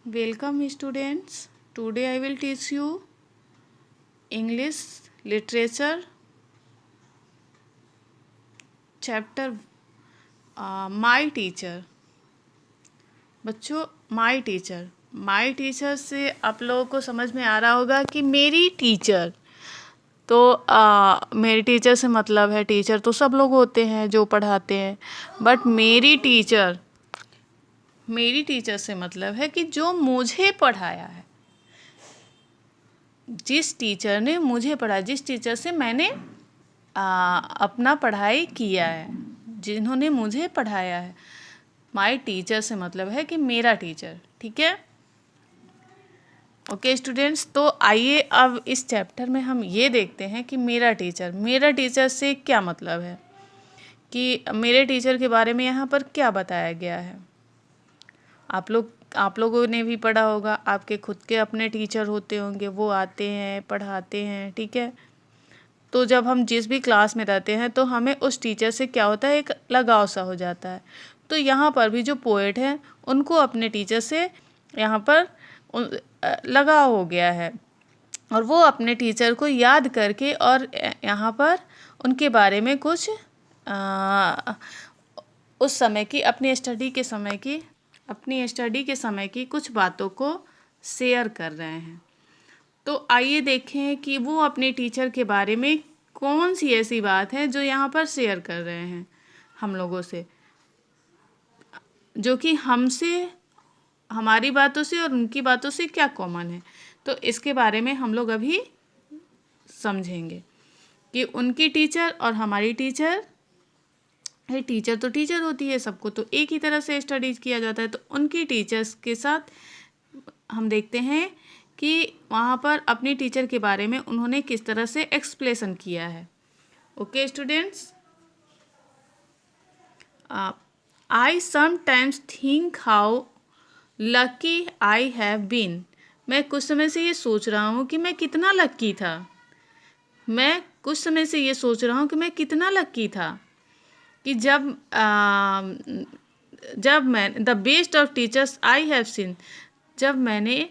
Welcome students. Today I will teach you English literature chapter My Teacher. बच्चों my teacher से आप लोगों को समझ में आ रहा होगा कि मेरी टीचर। तो मेरी टीचर से मतलब है, टीचर तो सब लोग होते हैं जो पढ़ाते हैं, बट मेरी टीचर से मतलब है कि जो मुझे पढ़ाया है, जिस टीचर ने मुझे पढ़ाया, जिस टीचर से मैंने अपना पढ़ाई किया है, जिन्होंने मुझे पढ़ाया है। माई टीचर से मतलब है कि मेरा टीचर। ठीक है, ओके स्टूडेंट्स। तो आइए अब इस चैप्टर में हम ये देखते हैं कि मेरा टीचर से क्या मतलब है, कि मेरे टीचर के बारे में यहाँ पर क्या बताया गया है। आप लोगों ने भी पढ़ा होगा, आपके खुद के अपने टीचर होते होंगे, वो आते हैं पढ़ाते हैं। ठीक है, तो जब हम जिस भी क्लास में रहते हैं तो हमें उस टीचर से क्या होता है, एक लगाव सा हो जाता है। तो यहाँ पर भी जो पोएट हैं उनको अपने टीचर से यहाँ पर लगाव हो गया है, और वो अपने टीचर को याद करके और यहाँ पर उनके बारे में कुछ उस समय की अपनी स्टडी के समय की कुछ बातों को शेयर कर रहे हैं। तो आइए देखें कि वो अपने टीचर के बारे में कौन सी ऐसी बात है जो यहाँ पर शेयर कर रहे हैं हम लोगों से, जो कि हमसे, हमारी बातों से और उनकी बातों से क्या कॉमन है। तो इसके बारे में हम लोग अभी समझेंगे कि उनकी टीचर और हमारी टीचर है। टीचर तो टीचर होती है, सबको तो एक ही तरह से स्टडीज किया जाता है। तो उनकी टीचर्स के साथ हम देखते हैं कि वहाँ पर अपनी टीचर के बारे में उन्होंने किस तरह से एक्सप्लेसन किया है। Okay students, I sometimes think how lucky I have been. मैं कुछ समय से ये सोच रहा हूँ कि मैं कितना लक्की था। कि जब मैं the best of teachers I have scene, जब मैंने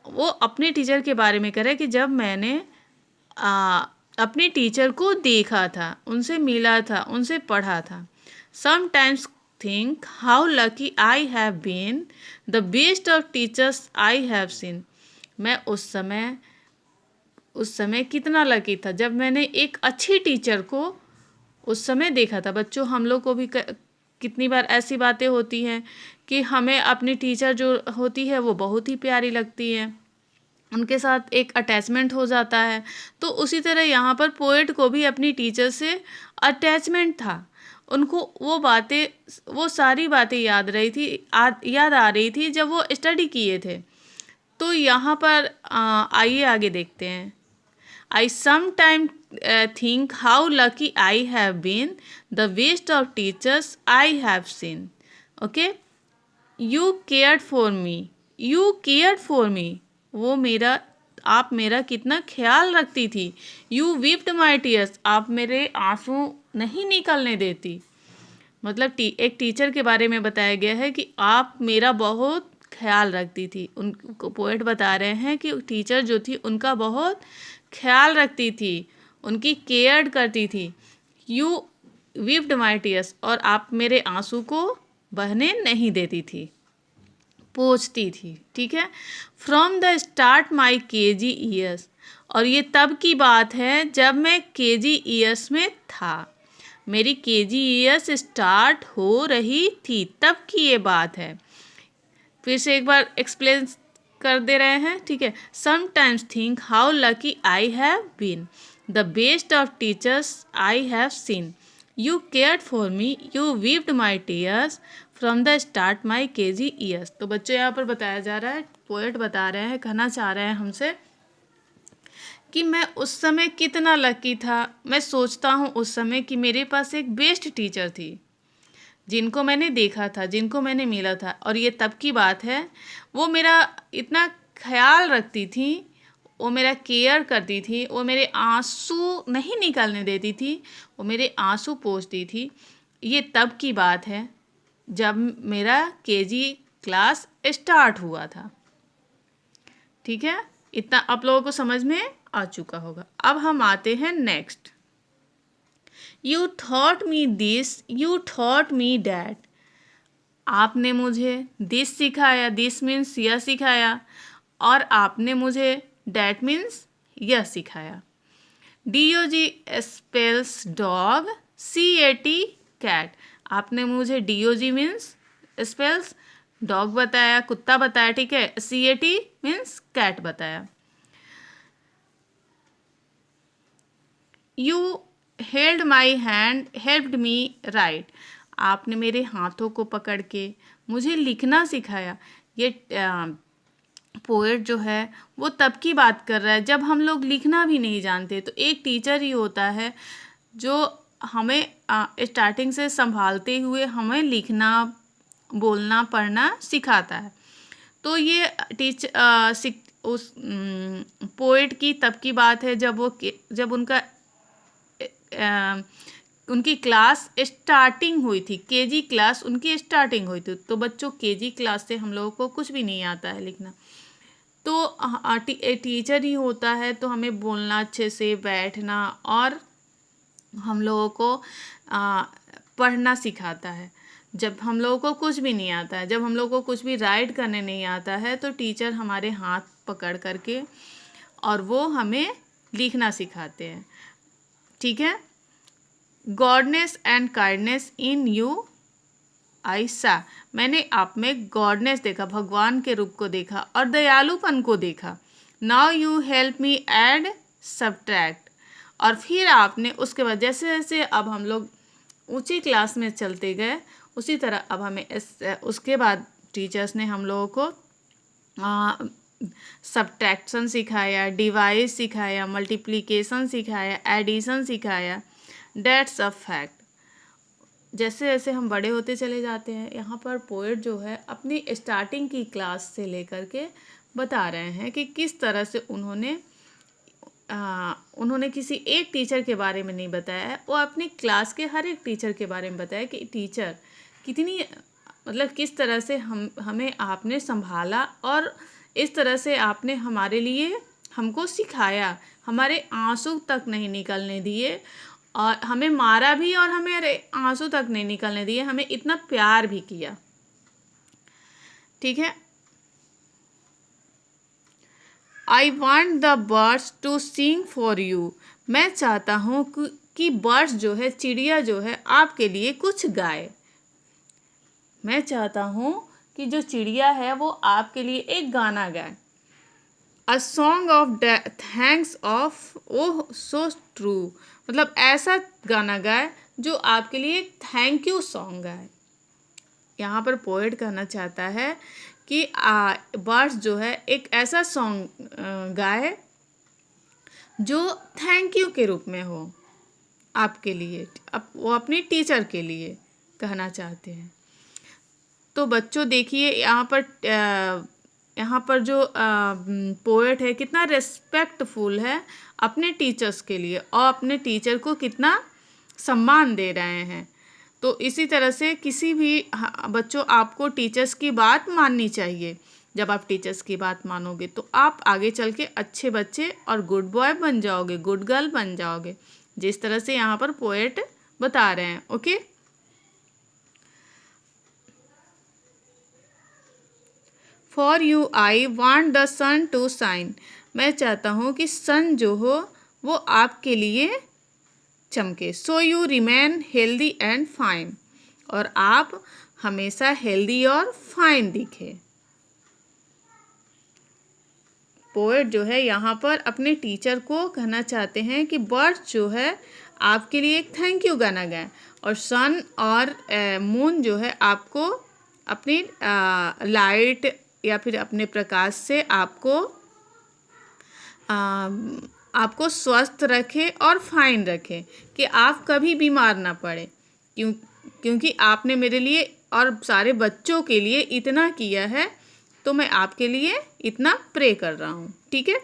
वो अपने टीचर के बारे में करे कि जब मैंने अपने टीचर को देखा था, उनसे मिला था, उनसे पढ़ा था। Sometimes think how lucky I have been the best of teachers I have seen. मैं उस समय कितना लकी था जब मैंने एक अच्छी टीचर को उस समय देखा था। बच्चों, हम लोग को भी कितनी बार ऐसी बातें होती हैं कि हमें अपनी टीचर जो होती है वो बहुत ही प्यारी लगती है, उनके साथ एक अटैचमेंट हो जाता है। तो उसी तरह यहाँ पर पोएट को भी अपनी टीचर से अटैचमेंट था। उनको वो सारी बातें याद आ रही थी जब वो स्टडी किए थे। तो यहाँ पर आइए आगे देखते हैं। I sometimes think how lucky I have been, the best of teachers I have seen. Okay? You cared for me. आप मेरा कितना ख्याल रखती थी। You wept my tears. आप मेरे आंसू नहीं निकलने देती। मतलब एक टीचर के बारे में बताया गया है कि आप मेरा बहुत ख्याल रखती थी। उनको पोएट बता रहे हैं कि टीचर जो थी उनका बहुत ख्याल रखती थी, उनकी केयर करती थी। यू वीप्ड माई टीयर्स, और आप मेरे आंसू को बहने नहीं देती थी, पोंछती थी। ठीक है, from the start my KG years, और ये तब की बात है जब मैं केजी ईयर्स में था। मेरी केजी ईयर्स स्टार्ट हो रही थी, तब की ये बात है। फिर से एक बार एक्सप्लेन कर दे रहे हैं। ठीक है, sometimes think how lucky I have been the best of teachers I have seen. You cared for me, you wiped my tears from the start my KG years. तो बच्चों, यहाँ पर बताया जा रहा है, पोएट बता रहे हैं, कहना चाह रहे हैं हमसे कि मैं उस समय कितना लकी था। मैं सोचता हूँ उस समय कि मेरे पास एक बेस्ट टीचर थी, जिनको मैंने देखा था, जिनको मैंने मिला था। और ये तब की बात है, वो मेरा इतना ख्याल रखती थी, वो मेरा केयर करती थी, वो मेरे आंसू नहीं निकलने देती थी, वो मेरे आंसू पोंछती थी। ये तब की बात है जब मेरा केजी क्लास स्टार्ट हुआ था। ठीक है, इतना आप लोगों को समझ में आ चुका होगा। अब हम आते हैं next. You thought me this, you thought me that. आपने मुझे दिस सिखाया, दिस मीन्स यह सिखाया, और आपने मुझे डैट मीन्स यह सिखाया। DOG spells dog, CAT cat. आपने मुझे DOG मीन्स स्पेल्स डॉग बताया, कुत्ता बताया, ठीक है। CAT मीन्स कैट बताया। You held my hand, helped me right. आपने मेरे हाथों को पकड़ के मुझे लिखना सिखाया। ये पोएट जो है वो तब की बात कर रहा है जब हम लोग लिखना भी नहीं जानते। तो एक टीचर ही होता है जो हमें स्टार्टिंग से संभालते हुए हमें लिखना, बोलना, पढ़ना सिखाता है। तो ये उस पोएट की तब की बात है जब उनकी क्लास स्टार्टिंग हुई थी। KG क्लास उनकी स्टार्टिंग हुई थी। तो बच्चों, KG क्लास से हम लोगों को कुछ भी नहीं आता है लिखना। तो टीचर ही होता है तो हमें बोलना अच्छे से, बैठना, और हम लोगों को पढ़ना सिखाता है। जब हम लोगों को कुछ भी नहीं आता है, जब हम लोगों को कुछ भी राइट करने नहीं आता है, तो टीचर हमारे हाथ पकड़ करके और वो हमें लिखना सिखाते हैं। ठीक है। Goodness and kindness in you I saw. मैंने आप में गॉडनेस देखा, भगवान के रूप को देखा, और दयालुपन को देखा। Now you help me add subtract. और फिर आपने उसके बाद जैसे जैसे अब हम लोग ऊंची क्लास में चलते गए, उसी तरह अब हमें उसके बाद टीचर्स ने हम लोगों को सब्ट्रैक्शन सिखाया, डिवाइड सिखाया, मल्टीप्लिकेशन सिखाया, एडिशन सिखाया। That's a fact. जैसे जैसे हम बड़े होते चले जाते हैं, यहाँ पर पोएट जो है अपनी स्टार्टिंग की क्लास से लेकर के बता रहे हैं कि किस तरह से उन्होंने किसी एक टीचर के बारे में नहीं बताया है, वो अपनी क्लास के हर एक टीचर के बारे में बताया कि टीचर कितनी, मतलब किस तरह से हमें आपने संभाला, और इस तरह से आपने हमारे लिए हमको सिखाया, हमारे आंसू तक नहीं निकलने दिए, और हमें मारा भी और हमें आंसू तक नहीं निकलने दिए, हमें इतना प्यार भी किया। ठीक है। I want the birds to sing for you. मैं चाहता हूँ कि बर्ड्स जो है, चिड़िया जो है, आपके लिए कुछ गाए। मैं चाहता हूँ कि जो चिड़िया है वो आपके लिए एक गाना गाए। A song of thanks of, oh so true. मतलब ऐसा गाना गाए जो आपके लिए थैंक यू सॉन्ग गाए। यहाँ पर पोएट कहना चाहता है कि बर्ड्स जो है एक ऐसा सॉन्ग गाए जो थैंक यू के रूप में हो आपके लिए, वो अपने टीचर के लिए कहना चाहते हैं। तो बच्चों देखिए यहाँ पर जो पोएट है कितना रेस्पेक्टफुल है अपने टीचर्स के लिए, और अपने टीचर को कितना सम्मान दे रहे हैं। तो इसी तरह से किसी भी बच्चों, आपको टीचर्स की बात माननी चाहिए। जब आप टीचर्स की बात मानोगे तो आप आगे चल के अच्छे बच्चे और गुड बॉय बन जाओगे, गुड गर्ल बन जाओगे, जिस तरह से यहाँ पर पोएट बता रहे हैं। Okay. For you I want the sun to shine. मैं चाहता हूँ कि सन जो हो वो आपके लिए चमके। So you remain healthy and fine. और आप हमेशा हेल्दी और फाइन दिखे। पोएट जो है यहाँ पर अपने टीचर को कहना चाहते हैं कि बर्ड्स जो है आपके लिए एक थैंक यू गाना गाए, और सन और मून जो है आपको अपनी लाइट या फिर अपने प्रकाश से आपको स्वस्थ रखे और फाइन रखे, कि आप कभी बीमार ना पड़े। क्योंकि आपने मेरे लिए और सारे बच्चों के लिए इतना किया है, तो मैं आपके लिए इतना प्रे कर रहा हूँ। ठीक है।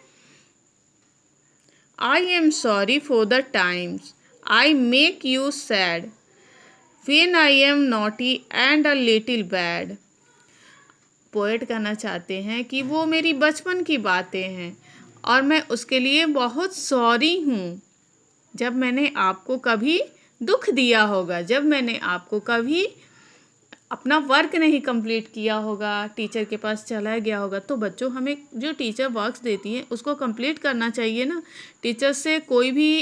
I am sorry for the times I make you sad when I am naughty and a little bad. Poet कहना चाहते हैं कि वो मेरी बचपन की बातें हैं और मैं उसके लिए बहुत सॉरी हूँ। जब मैंने आपको कभी दुख दिया होगा, जब मैंने आपको कभी अपना वर्क नहीं कंप्लीट किया होगा, टीचर के पास चला गया होगा, तो बच्चों हमें जो टीचर वर्क्स देती है उसको कंप्लीट करना चाहिए ना। टीचर से कोई भी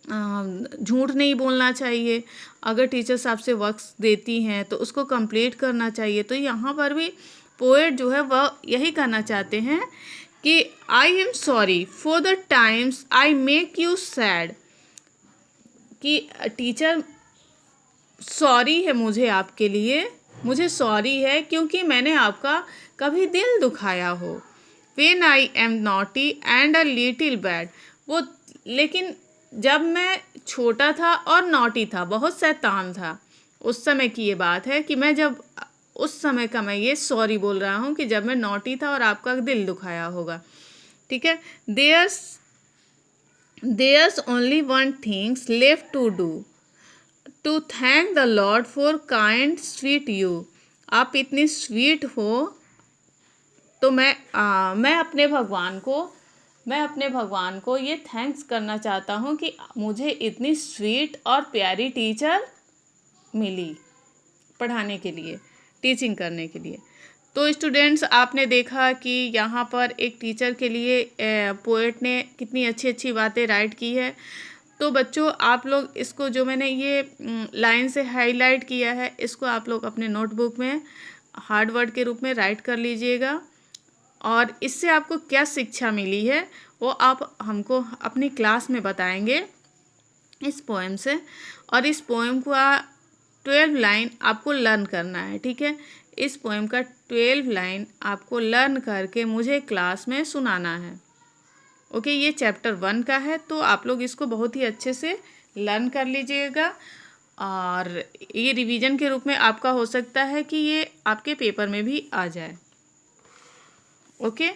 झूठ नहीं बोलना चाहिए। अगर टीचर्स आपसे वर्क्स देती हैं तो उसको कंप्लीट करना चाहिए। तो यहाँ पर भी पोएट जो है वह यही कहना चाहते हैं कि I am sorry for the times I make you sad, कि टीचर सॉरी है मुझे आपके लिए, मुझे सॉरी है क्योंकि मैंने आपका कभी दिल दुखाया हो। When I am naughty and a little bad, वो लेकिन जब मैं छोटा था और नॉटी था, बहुत शैतान था, उस समय की ये बात है कि मैं जब उस समय का मैं ये सॉरी बोल रहा हूँ कि जब मैं नॉटी था और आपका दिल दुखाया होगा। ठीक है। There's only one things left to do, to thank the lord for kind sweet you. आप इतनी स्वीट हो तो मैं अपने भगवान को ये थैंक्स करना चाहता हूँ कि मुझे इतनी स्वीट और प्यारी टीचर मिली पढ़ाने के लिए, टीचिंग करने के लिए। तो स्टूडेंट्स, आपने देखा कि यहाँ पर एक टीचर के लिए पोएट ने कितनी अच्छी अच्छी बातें राइट की है। तो बच्चों, आप लोग इसको, जो मैंने ये लाइन से हाईलाइट किया है, इसको आप लोग अपने नोटबुक में हार्ड वर्ड के रूप में राइट कर लीजिएगा। और इससे आपको क्या शिक्षा मिली है वो आप हमको अपनी क्लास में बताएंगे इस पोएम से। और इस पोएम को 12 लाइन आपको लर्न करना है। ठीक है। इस पोएम का 12 लाइन आपको लर्न करके मुझे क्लास में सुनाना है। ओके, ये चैप्टर 1 का है, तो आप लोग इसको बहुत ही अच्छे से लर्न कर लीजिएगा। और ये रिवीजन के रूप में आपका हो सकता है कि ये आपके पेपर में भी आ जाए। ओके।